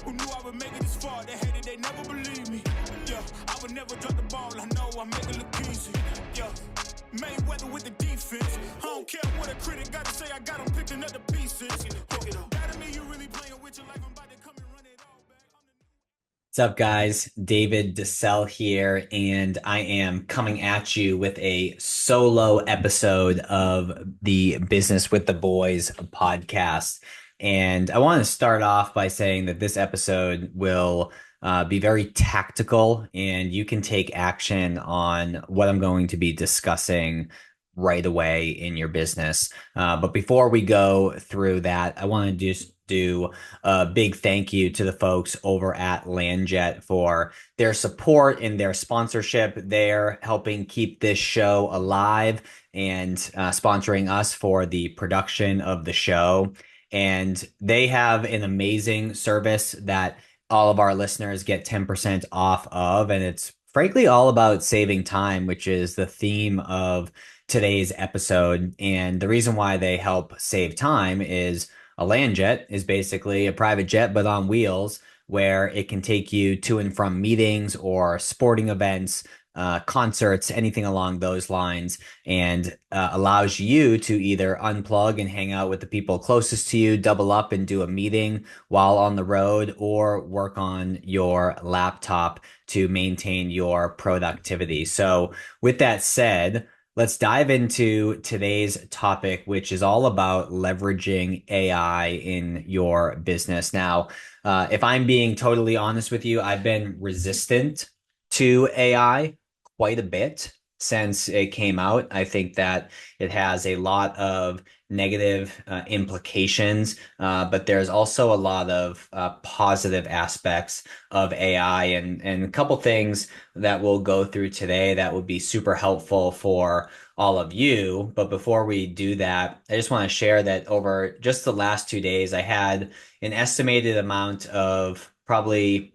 Who knew I would make it this far? They hated, they never believed me. Yeah, I would never drop the ball. I know I make it look easy. Yeah, Mayweather with the defense. I don't care what a critic got to say. I got them picking up the pieces. That mean you really playing with your life. I'm about to come and run it all back. What's up, guys? David DeCelle here, and I am coming at you with a solo episode of the Business with the Boys podcast. And I want to start off by saying that this episode will be very tactical, and you can take action on what I'm going to be discussing right away in your business. But before we go through that, I want to just do a big thank you to the folks over at Landon for their support and their sponsorship. They're helping keep this show alive and sponsoring us for the production of the show. And they have an amazing service that all of our listeners get 10% off of. And it's frankly all about saving time, which is the theme of today's episode. And the reason why they help save time is a land jet is basically a private jet, but on wheels, where it can take you to and from meetings or sporting events, concerts, anything along those lines, and allows you to either unplug and hang out with the people closest to you, double up and do a meeting while on the road, or work on your laptop to maintain your productivity. So with that said, let's dive into today's topic, which is all about leveraging AI in your business. Now, if I'm being totally honest with you, I've been resistant to AI quite a bit since it came out. I think that it has a lot of negative implications, but there's also a lot of positive aspects of AI, and a couple things that we'll go through today that would be super helpful for all of you. But before we do that, I just want to share that over just the last 2 days, I had an estimated amount of probably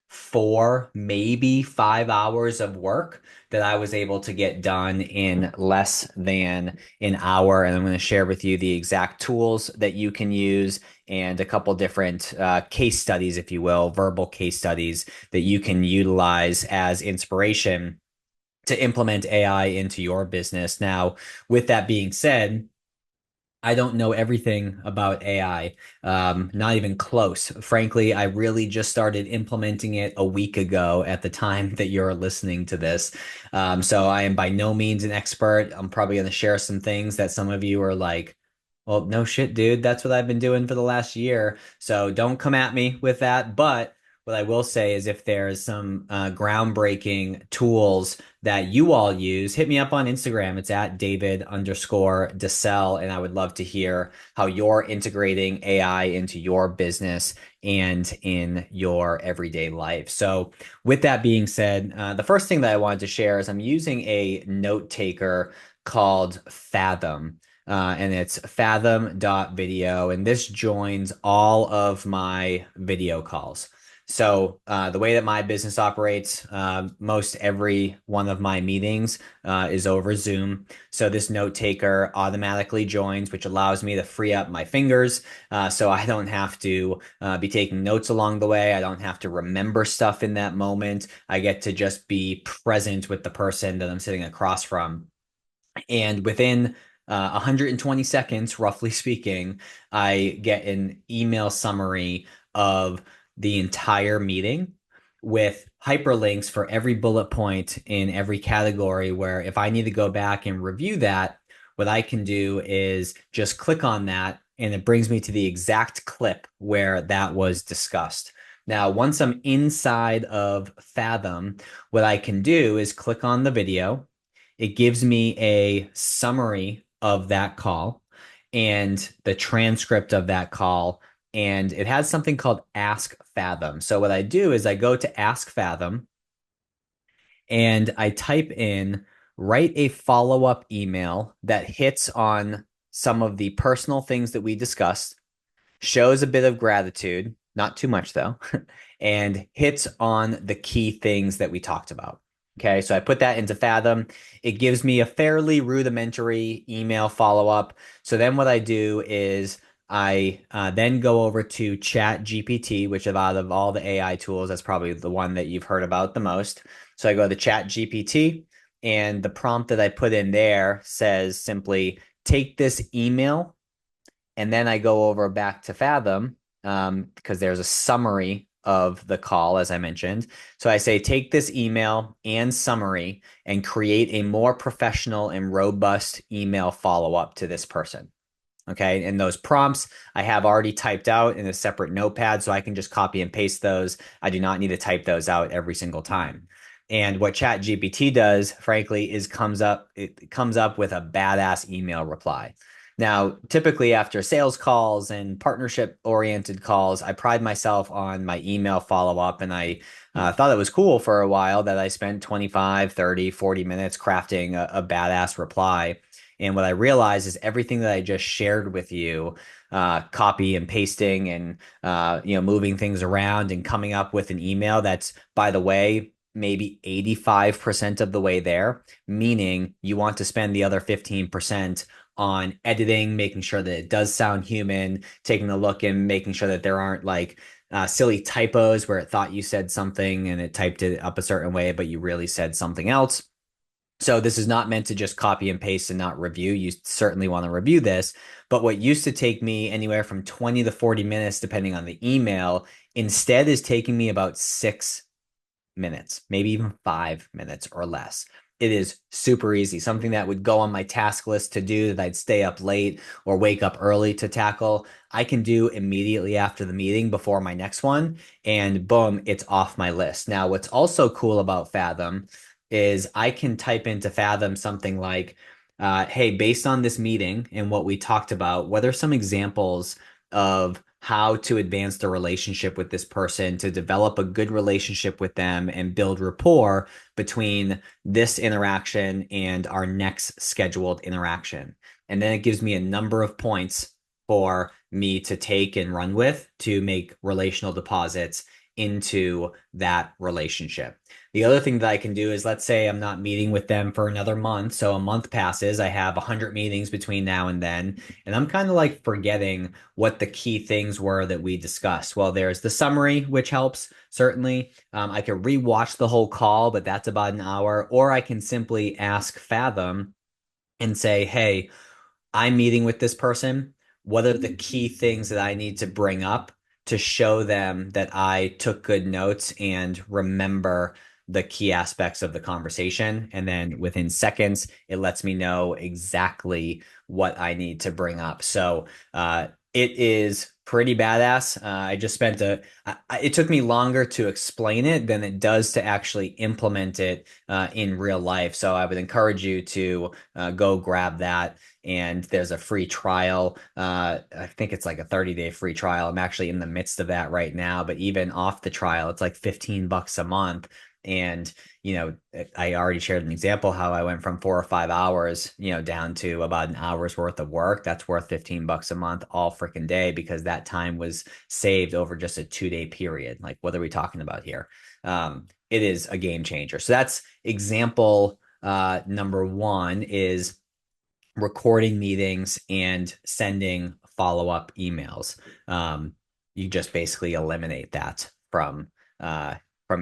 4, maybe 5 hours of work that I was able to get done in less than an hour. And I'm going to share with you the exact tools that you can use and a couple different case studies, if you will, verbal case studies that you can utilize as inspiration to implement AI into your business. Now, with that being said, I don't know everything about AI, not even close. Frankly, I really just started implementing it a week ago at the time that you're listening to this. So I am by no means an expert. I'm probably going to share some things that some of you are like, well, no shit, dude. That's what I've been doing for the last year. So don't come at me with that. But what I will say is if there's some groundbreaking tools that you all use, hit me up on Instagram. It's at David_DeCelle. And I would love to hear how you're integrating AI into your business and in your everyday life. So with that being said, the first thing that I wanted to share is I'm using a note taker called Fathom. And it's fathom.video. And this joins all of my video calls. So the way that my business operates, most every one of my meetings is over Zoom. So this note taker automatically joins, which allows me to free up my fingers so I don't have to be taking notes along the way. I don't have to remember stuff in that moment. I get to just be present with the person that I'm sitting across from. And within 120 seconds, roughly speaking, I get an email summary of the entire meeting with hyperlinks for every bullet point in every category, where if I need to go back and review that, what I can do is just click on that and it brings me to the exact clip where that was discussed. Now, once I'm inside of Fathom, what I can do is click on the video. It gives me a summary of that call and the transcript of that call, and it has something called Ask Fathom. So what I do is I go to Ask Fathom and I type in, write a follow-up email that hits on some of the personal things that we discussed, shows a bit of gratitude, not too much though, and hits on the key things that we talked about. Okay, so I put that into Fathom. It gives me a fairly rudimentary email follow-up. So then what I do is I then go over to Chat GPT, which out of all the AI tools, that's probably the one that you've heard about the most. So I go to Chat GPT, and the prompt that I put in there says simply, take this email, and then I go over back to Fathom because there's a summary of the call, as I mentioned. So I say, take this email and summary and create a more professional and robust email follow up to this person. Okay. And those prompts I have already typed out in a separate notepad, so I can just copy and paste those. I do not need to type those out every single time. And what Chat GPT does, frankly, is it comes up with a badass email reply. Now, typically after sales calls and partnership oriented calls, I pride myself on my email follow up. And I thought it was cool for a while that I spent 25, 30, 40 minutes crafting a badass reply. And what I realized is everything that I just shared with you, copy and pasting and moving things around and coming up with an email that's, by the way, maybe 85% of the way there, meaning you want to spend the other 15% on editing, making sure that it does sound human, taking a look and making sure that there aren't like silly typos where it thought you said something and it typed it up a certain way, but you really said something else. So this is not meant to just copy and paste and not review. You certainly want to review this. But what used to take me anywhere from 20 to 40 minutes, depending on the email, instead is taking me about 6 minutes, maybe even 5 minutes or less. It is super easy. Something that would go on my task list to do that I'd stay up late or wake up early to tackle, I can do immediately after the meeting before my next one. And boom, it's off my list. Now, what's also cool about Fathom is I can type into Fathom something like, hey, based on this meeting and what we talked about, what are some examples of how to advance the relationship with this person, to develop a good relationship with them and build rapport between this interaction and our next scheduled interaction. And then it gives me a number of points for me to take and run with to make relational deposits into that relationship. The other thing that I can do is, let's say I'm not meeting with them for another month. So a month passes, I have 100 meetings between now and then, and I'm kind of like forgetting what the key things were that we discussed. Well, there's the summary, which helps, certainly. I can rewatch the whole call, but that's about an hour. Or I can simply ask Fathom and say, hey, I'm meeting with this person. What are the key things that I need to bring up to show them that I took good notes and remember the key aspects of the conversation? And then within seconds, it lets me know exactly what I need to bring up. So it is pretty badass. I just spent it took me longer to explain it than it does to actually implement it in real life. So I would encourage you to go grab that. And there's a free trial. I think it's like a 30-day free trial. I'm actually in the midst of that right now. But even off the trial, it's like $15 a month. And, I already shared an example how I went from 4 or 5 hours, down to about an hour's worth of work. That's worth $15 a month all freaking day, because that time was saved over just a 2-day period. Like, what are we talking about here? It is a game changer. So that's example number one, is recording meetings and sending follow-up emails. You just basically eliminate that from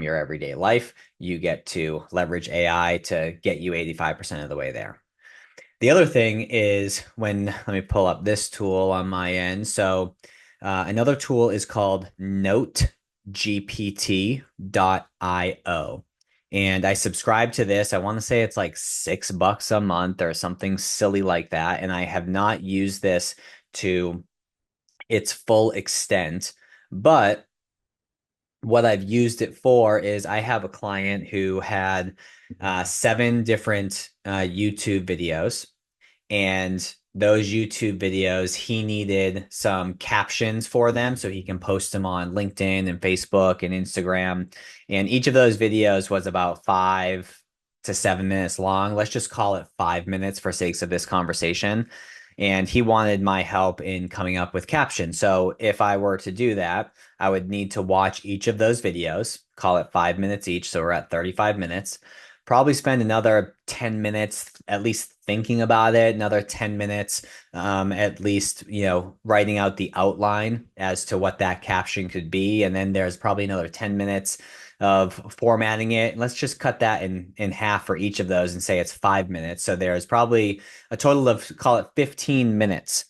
your everyday life. You get to leverage AI to get you 85% of the way there. The other thing is let me pull up this tool on my end. So another tool is called NoteGPT.io. And I subscribe to this. I want to say it's like $6 a month or something silly like that. And I have not used this to its full extent, but what I've used it for is I have a client who had 7 different YouTube videos, and those YouTube videos, he needed some captions for them so he can post them on LinkedIn and Facebook and Instagram. And each of those videos was about 5 to 7 minutes long. Let's just call it 5 minutes for sakes of this conversation. And he wanted my help in coming up with captions. So if I were to do that, I would need to watch each of those videos, call it 5 minutes each. So we're at 35 minutes. probably spend another 10 minutes at least thinking about it, another 10 minutes at least, writing out the outline as to what that caption could be. And then there's probably another 10 minutes of formatting it. Let's just cut that in half for each of those and say it's 5 minutes. So there's probably a total of, call it 15 minutes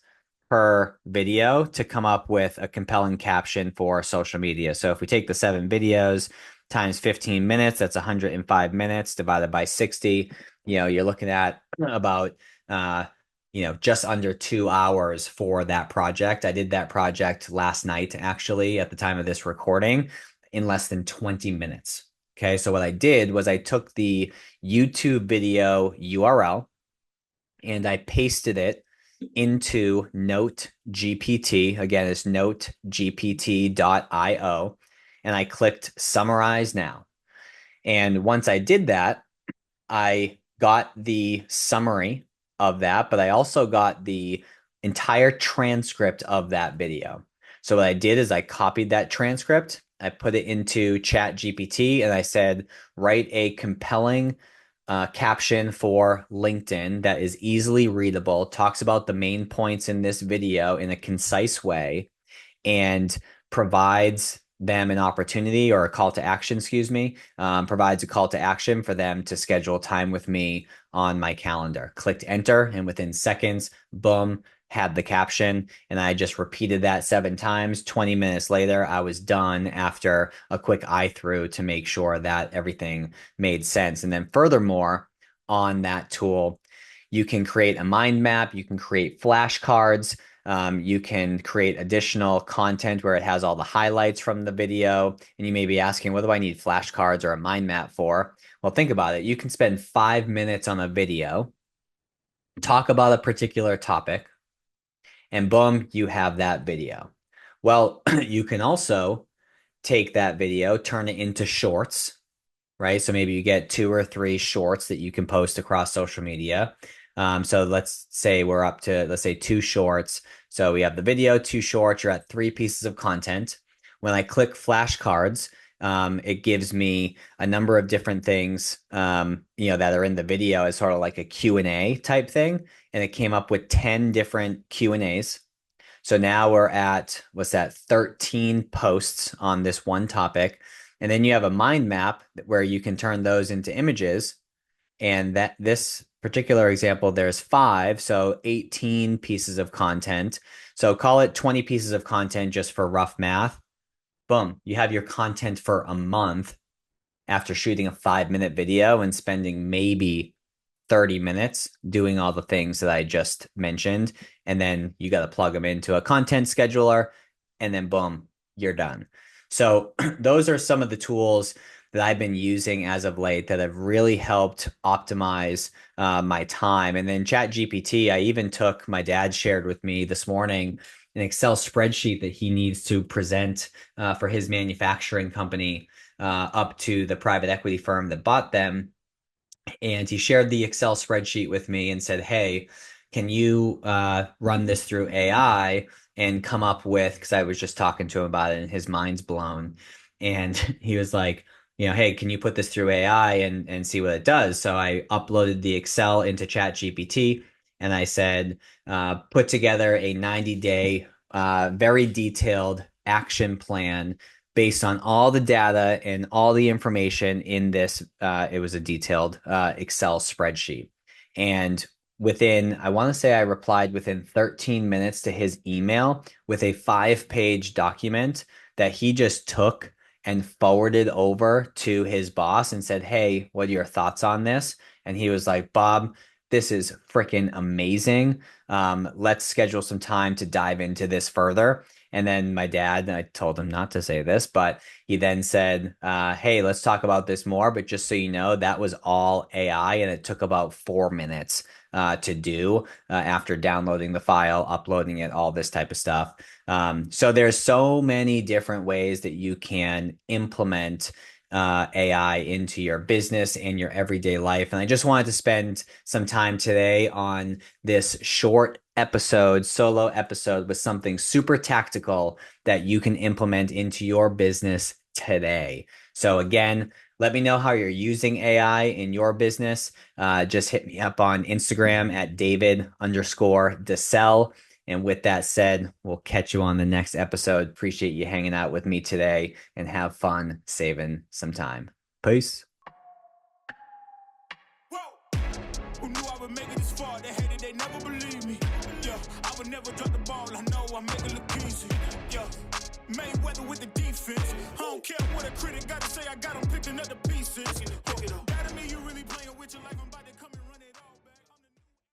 per video to come up with a compelling caption for social media. So if we take the 7 videos times 15 minutes, that's 105 minutes divided by 60. You're looking at about just under 2 hours for that project. I did that project last night, actually, at the time of this recording, in less than 20 minutes. Okay, so what I did was I took the YouTube video URL and I pasted it into NoteGPT. Again, it's notegpt.io. And I clicked summarize now. And once I did that, I got the summary of that, but I also got the entire transcript of that video. So what I did is I copied that transcript, I put it into ChatGPT, and I said, write a compelling caption for LinkedIn that is easily readable, talks about the main points in this video in a concise way, and provides them an opportunity or a call to action, provides a call to action for them to schedule time with me on my calendar. Clicked enter, and within seconds, boom, had the caption. And I just repeated that 7 times. 20 minutes later, I was done after a quick eye through to make sure that everything made sense. And then furthermore, on that tool, you can create a mind map, you can create flashcards. You can create additional content where it has all the highlights from the video. And you may be asking, what do I need flashcards or a mind map for? Well, think about it. You can spend 5 minutes on a video, talk about a particular topic, and boom, you have that video. Well, you can also take that video, turn it into shorts, right? So maybe you get 2 or 3 shorts that you can post across social media. So let's say we're up to, let's say 2 shorts. So we have the video, 2 shorts, you're at 3 pieces of content. When I click flashcards, it gives me a number of different things, that are in the video as sort of like a Q&A type thing. And it came up with 10 different Q&As. So now we're at, 13 posts on this one topic. And then you have a mind map where you can turn those into images. And that this particular example, there's 5, so 18 pieces of content. So call it 20 pieces of content just for rough math. Boom, you have your content for a month after shooting a 5-minute video and spending maybe 30 minutes doing all the things that I just mentioned. And then you got to plug them into a content scheduler, and then boom, you're done. So those are some of the tools that I've been using as of late that have really helped optimize my time. And then ChatGPT, I even took, my dad shared with me this morning an Excel spreadsheet that he needs to present for his manufacturing company up to the private equity firm that bought them. And he shared the Excel spreadsheet with me and said, hey, can you run this through AI and come up with, because I was just talking to him about it and his mind's blown. And he was like, hey, can you put this through AI and see what it does? So I uploaded the Excel into ChatGPT and I said, put together a 90-day, very detailed action plan based on all the data and all the information in this. It was a detailed Excel spreadsheet. And I want to say I replied within 13 minutes to his email with a 5-page document that he just took and forwarded over to his boss and said, hey, what are your thoughts on this? And he was like, Bob, this is freaking amazing. Let's schedule some time to dive into this further. And then my dad, I told him not to say this, but he then said, hey, let's talk about this more. But just so you know, that was all AI and it took about 4 minutes to do after downloading the file, uploading it, all this type of stuff. So there's so many different ways that you can implement AI into your business and your everyday life. And I just wanted to spend some time today on this short solo episode with something super tactical that you can implement into your business today. So again, Let me know how you're using AI in your business. Just hit me up on Instagram at David_DeCelle. And with that said, we'll catch you on the next episode. Appreciate you hanging out with me today and have fun saving some time. Peace. Whoa. Who knew I would make it this far? They hated, they never believed me. Yeah, I would never drop the ball. I know I make it look easy. Yeah, Mayweather with the defense. I don't care what a critic got to say. I got them picking up the pieces. That mean you really playing with your life. I'm about to come.